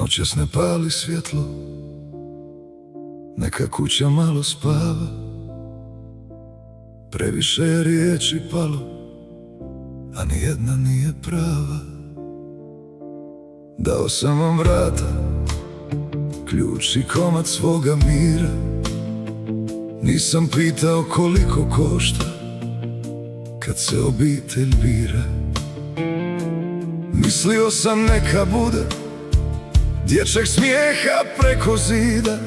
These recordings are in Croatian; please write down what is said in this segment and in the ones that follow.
Noćas ne pali svjetlo, neka kuća malo spava. Previše je riječi palo, a nijedna nije prava. Dao sam vam vrata, ključ i komad svoga mira. Nisam pitao koliko košta kad se obitelj bira. Mislio sam neka bude dječjeg smijeha preko zida,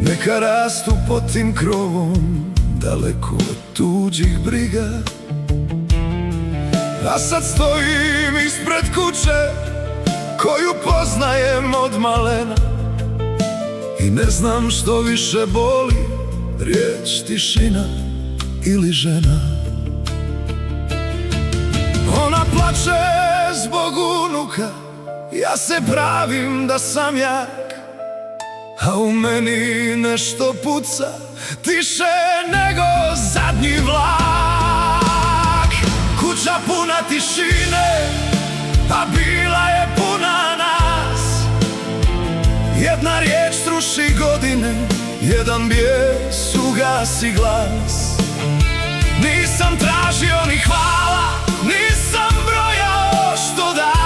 neka rastu pod tim krovom, daleko od tuđih briga. A sad stojim ispred kuće koju poznajem od malena i ne znam što više boli, riječ, tišina ili žena. Ona plače zbog unuka, ja se pravim da sam jak, a u meni nešto puca, tiše nego zadnji vlak. Kuća puna tišine, a bila je puna nas. Jedna riječ sruši godine, jedan bijes ugasi glas. Nisam tražio ni hvala, nisam brojao što dam.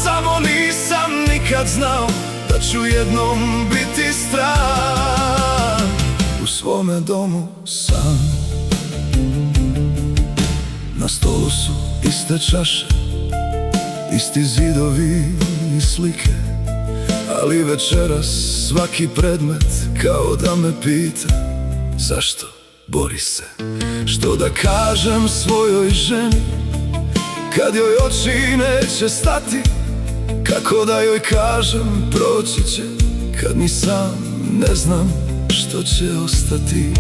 Samo nisam nikad znao da ću jednom biti stran u svome domu sam. Na stolu su iste čaše, isti zidovi i slike, ali večeras svaki predmet kao da me pita zašto, bori se. Što da kažem svojoj ženi kad joj oči neće stati, kako da joj kažem proći će kad ni sam ne znam što će ostati.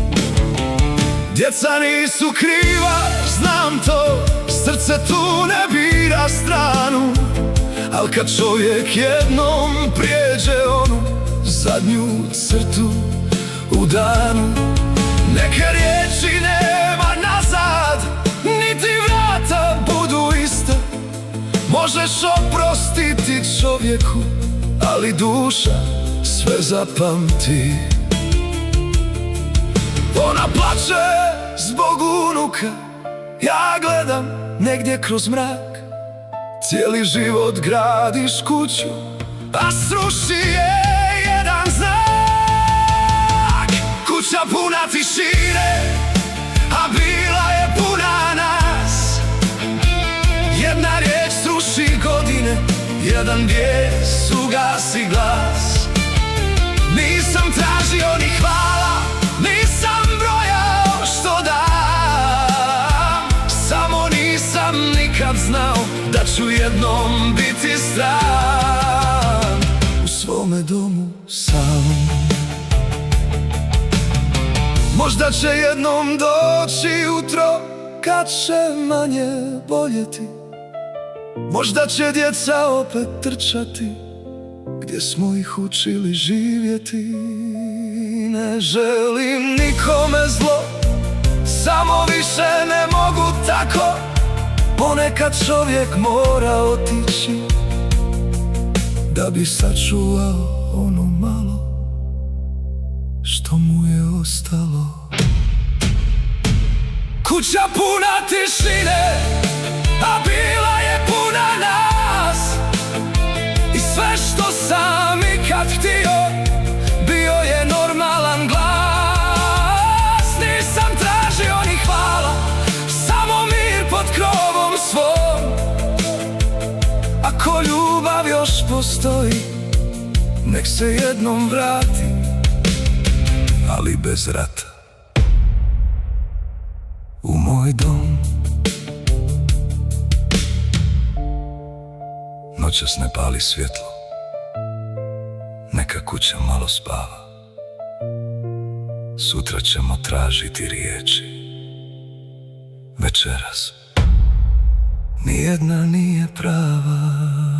Djeca nisu kriva, znam to, srce tu ne bira stranu, al kad čovjek jednom prijeđe onu zadnju crtu u danu, neke riječi nema nazad, niti vrata budu iste. Možeš oprostiti čovjeku, ali duša sve zapamti. Ona plače zbog unuka, ja gledam negdje kroz mrak. Cijeli život gradiš kuću, a sruši je jedan znak. Kuća puna tišine, a bila je puna nas. Jedna riječ sruši godine, jedan bijes ugasi glas. Nisam tražio ni hvala, nisam brojao što dam. Samo nisam nikad znao da ću jednom biti stran u svome domu sam. Možda će jednom doći jutro kad će manje boljeti. Možda će djeca opet trčati gdje smo ih učili živjeti. Ne želim nikome zlo, samo više ne mogu tako. Ponekad čovjek mora otići da bi sačuvao ono malo što mu je ostalo. Kuća puna tišine, a bila je puna nas. I sve što sam ikad htio bio je normalan glas. Nisam tražio ni hvala, samo mir pod krovom svom. Ako ljubav još postoji, nek se jednom vrati, ali bez rata, u moj dom. Noćas ne pali svjetlo, neka kuća malo spava. Sutra ćemo tražiti riječi, večeras nijedna nije prava.